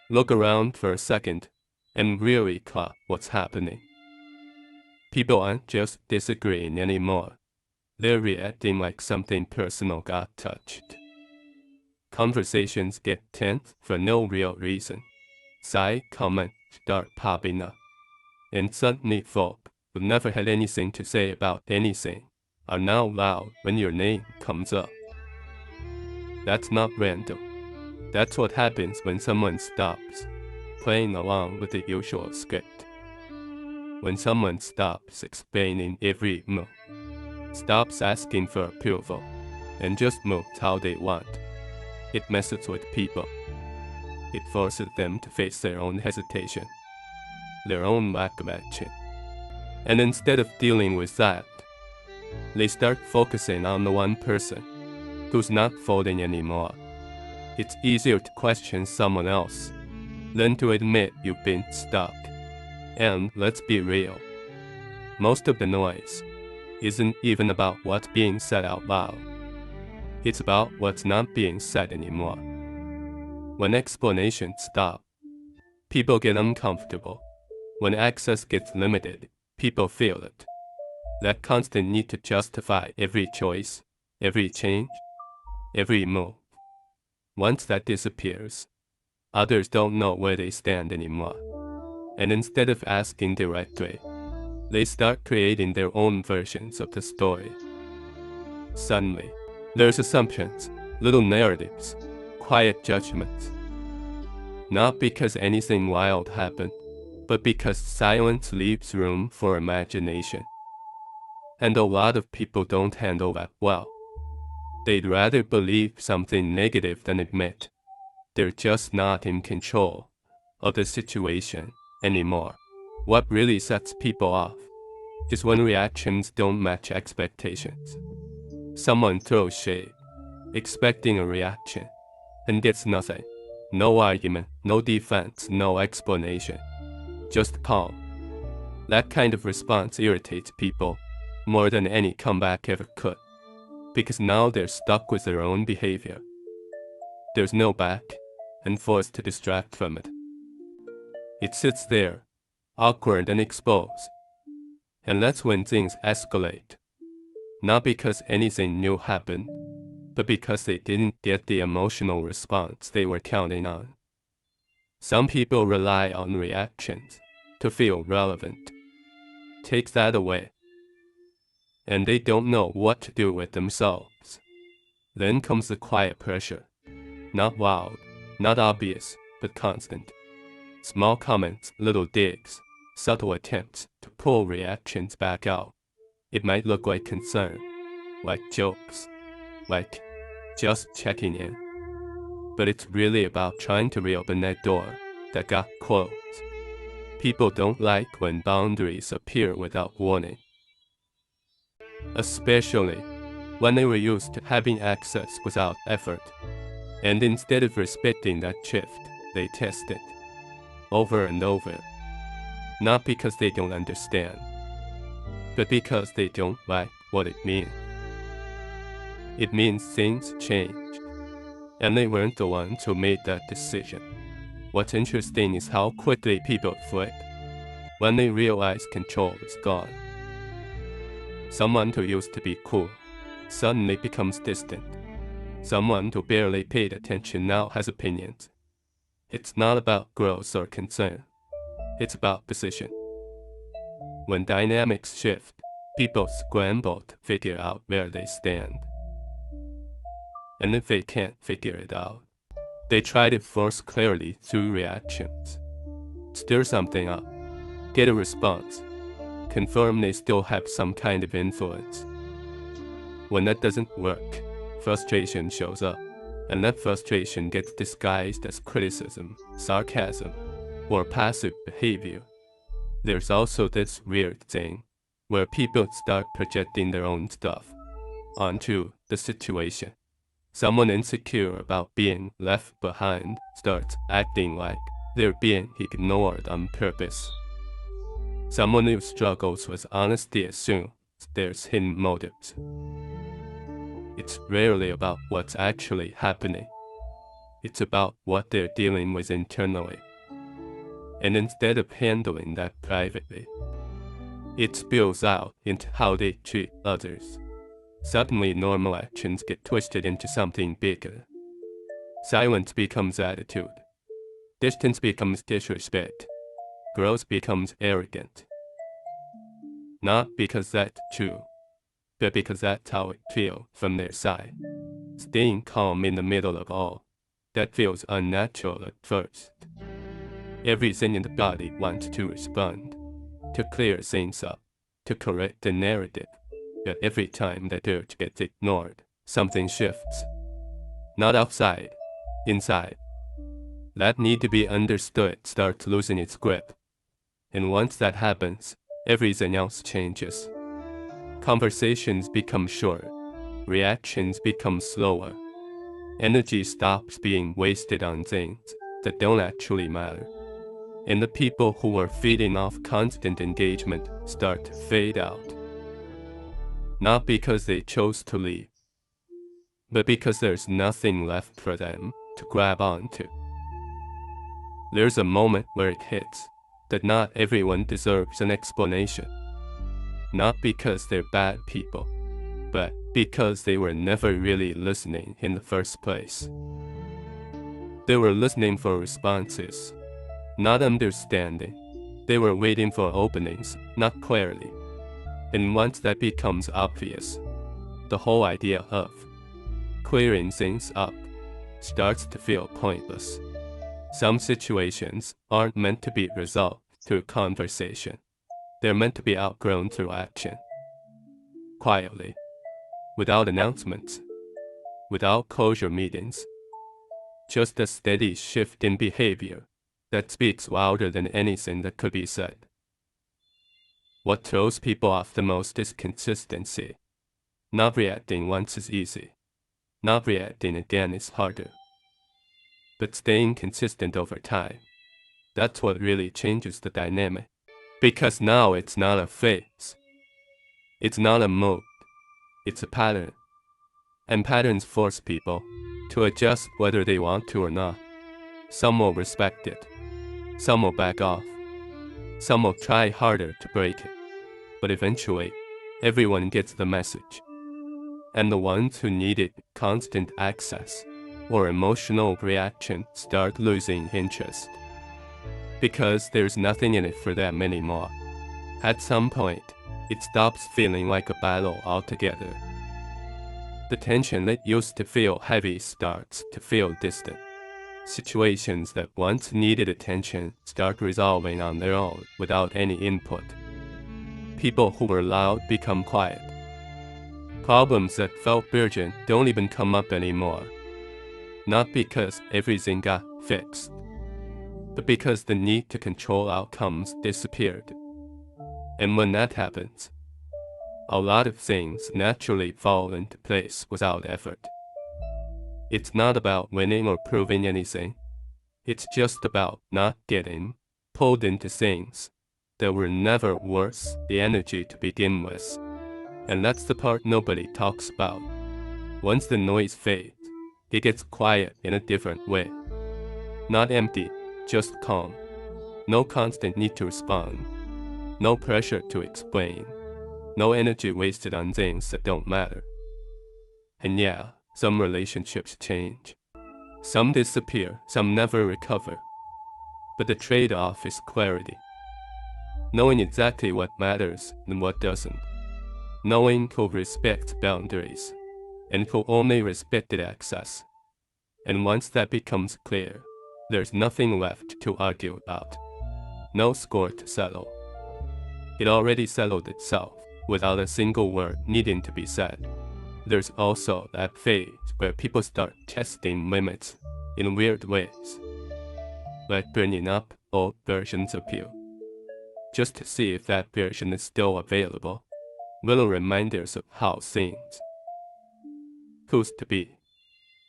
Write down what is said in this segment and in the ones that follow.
Look around for a second and really clock what's happening. People aren't just disagreeing anymore. They're reacting like something personal got touched. Conversations get tense for no real reason. Side comments start popping up. And suddenly folk who never had anything to say about anything are now loud when your name comes up. That's not random. That's what happens when someone stops playing along with the usual script. When someone stops explaining every move, stops asking for approval, and just moves how they want. It messes with people. It forces them to face their own hesitation, their own lack of action. And instead of dealing with that, they start focusing on the one person who's not folding anymore. It's easier to question someone else than to admit you've been stuck. And let's be real, most of the noise isn't even about what's being said out loud. It's about what's not being said anymore. When explanations stop, people get uncomfortable. When access gets limited, people feel it. That constant need to justify every choice, every change, every move. Once that disappears, others don't know where they stand anymore. And instead of asking directly, they start creating their own versions of the story. Suddenly, there's assumptions, little narratives, quiet judgments. Not because anything wild happened, but because silence leaves room for imagination. And a lot of people don't handle that well. They'd rather believe something negative than admit they're just not in control of the situation anymore. What really sets people off is when reactions don't match expectations. Someone throws shade, expecting a reaction, and gets nothing. No argument, no defense, no explanation. Just calm. That kind of response irritates people more than any comeback ever could, because now they're stuck with their own behavior. There's no back and force to distract from it. It sits there, awkward and exposed. And that's when things escalate. Not because anything new happened, but because they didn't get the emotional response they were counting on. Some people rely on reactions to feel relevant. Take that away, and they don't know what to do with themselves. Then comes the quiet pressure. Not loud, not obvious, but constant. Small comments, little digs, subtle attempts to pull reactions back out. It might look like concern, like jokes, like just checking in. But it's really about trying to reopen that door that got closed. People don't like when boundaries appear without warning, especially when they were used to having access without effort. And instead of respecting that shift, they test it over and over. Not because they don't understand, but because they don't like what it means. It means things changed, and they weren't the ones who made that decision. What's interesting is how quickly people flip when they realize control is gone. Someone who used to be cool suddenly becomes distant. Someone who barely paid attention now has opinions. It's not about growth or concern. It's about position. When dynamics shift, people scramble to figure out where they stand. And if they can't figure it out, they try to force clarity through reactions. Stir something up, get a response, confirm they still have some kind of influence. When that doesn't work, frustration shows up, and that frustration gets disguised as criticism, sarcasm, or passive behavior. There's also this weird thing where people start projecting their own stuff onto the situation. Someone insecure about being left behind starts acting like they're being ignored on purpose. Someone who struggles with honesty assumes there's hidden motives. It's rarely about what's actually happening. It's about what they're dealing with internally. And instead of handling that privately, it spills out into how they treat others. Suddenly normal actions get twisted into something bigger. Silence becomes attitude. Distance becomes disrespect. Growth becomes arrogant. Not because that's true, but because that's how it feels from their side. Staying calm in the middle of all that feels unnatural at first. Everything in the body wants to respond, to clear things up, to correct the narrative. But every time that urge gets ignored, something shifts. Not outside, inside. That need to be understood starts losing its grip. And once that happens, everything else changes. Conversations become short. Reactions become slower. Energy stops being wasted on things that don't actually matter. And the people who were feeding off constant engagement start to fade out. Not because they chose to leave, but because there's nothing left for them to grab onto. There's a moment where it hits that not everyone deserves an explanation. Not because they're bad people, but because they were never really listening in the first place. They were listening for responses, not understanding. They were waiting for openings, not clarity. And once that becomes obvious, the whole idea of clearing things up starts to feel pointless. Some situations aren't meant to be resolved through conversation. They're meant to be outgrown through action. Quietly, without announcements, without closure meetings. Just a steady shift in behavior that speaks louder than anything that could be said. What throws people off the most is consistency. Not reacting once is easy. Not reacting again is harder. But staying consistent over time, that's what really changes the dynamic. Because now it's not a phase. It's not a mode. It's a pattern. And patterns force people to adjust whether they want to or not. Some will respect it. Some will back off. Some will try harder to break it. But eventually, everyone gets the message. And the ones who needed constant access or emotional reaction start losing interest. Because there's nothing in it for them anymore. At some point, it stops feeling like a battle altogether. The tension that used to feel heavy starts to feel distant. Situations that once needed attention start resolving on their own without any input. People who were loud become quiet. Problems that felt urgent don't even come up anymore. Not because everything got fixed, but because the need to control outcomes disappeared. And when that happens, a lot of things naturally fall into place without effort. It's not about winning or proving anything. It's just about not getting pulled into things that were never worth the energy to begin with. And that's the part nobody talks about. Once the noise fades, it gets quiet in a different way. Not empty, just calm. No constant need to respond. No pressure to explain. No energy wasted on things that don't matter. And yeah, some relationships change. Some disappear, some never recover. But the trade-off is clarity. Knowing exactly what matters and what doesn't. Knowing who respects boundaries and who only respected access. And once that becomes clear, there's nothing left to argue about. No score to settle. It already settled itself without a single word needing to be said. There's also that phase where people start testing limits in weird ways, like bringing up old versions of you, just to see if that version is still available. Little reminders of how things used to be,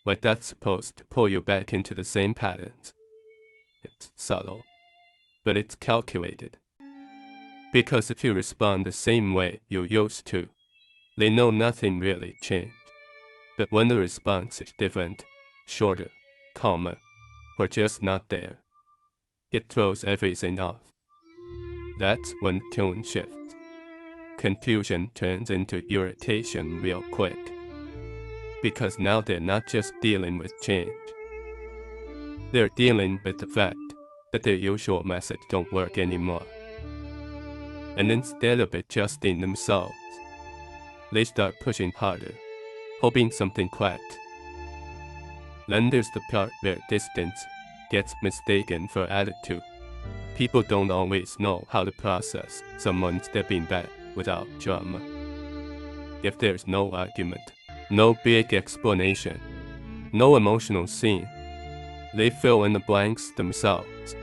like that's supposed to pull you back into the same patterns. It's subtle, but it's calculated. Because if you respond the same way you used to, they know nothing really changed. But when the response is different, shorter, calmer, or just not there. It throws everything off. That's when tone shifts. Confusion turns into irritation real quick. Because now they're not just dealing with change. They're dealing with the fact that their usual methods don't work anymore. And instead of adjusting themselves, they start pushing harder, hoping something clicks. Then there's the part where distance gets mistaken for attitude. People don't always know how to process someone stepping back without drama. If there's no argument, no big explanation, no emotional scene, they fill in the blanks themselves.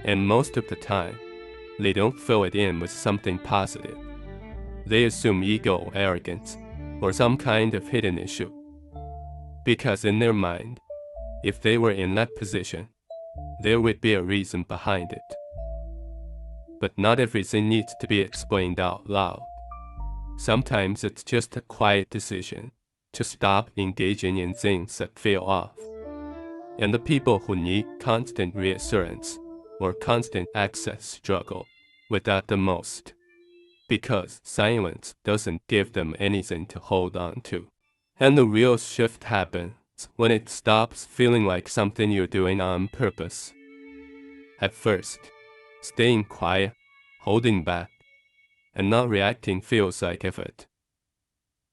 And most of the time, they don't fill it in with something positive. They assume ego, arrogance, or some kind of hidden issue. Because in their mind, if they were in that position, there would be a reason behind it. But not everything needs to be explained out loud. Sometimes it's just a quiet decision to stop engaging in things that feel off. And the people who need constant reassurance or constant access struggle with that the most. Because silence doesn't give them anything to hold on to. And the real shift happens when it stops feeling like something you're doing on purpose. At first, staying quiet, holding back, and not reacting feels like effort.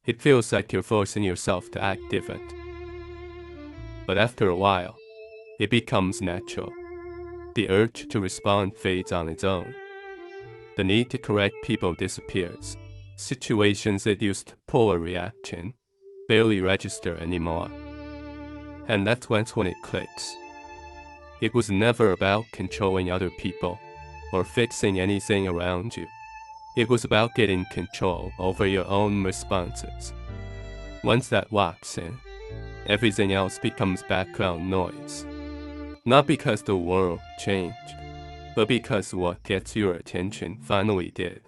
It feels like you're forcing yourself to act different. But after a while, it becomes natural. The urge to respond fades on its own. The need to correct people disappears. Situations that used to pull a reaction barely register anymore. And that's when it clicks. It was never about controlling other people or fixing anything around you. It was about getting control over your own responses. Once that locks in, everything else becomes background noise. Not because the world changed, but because what gets your attention finally did.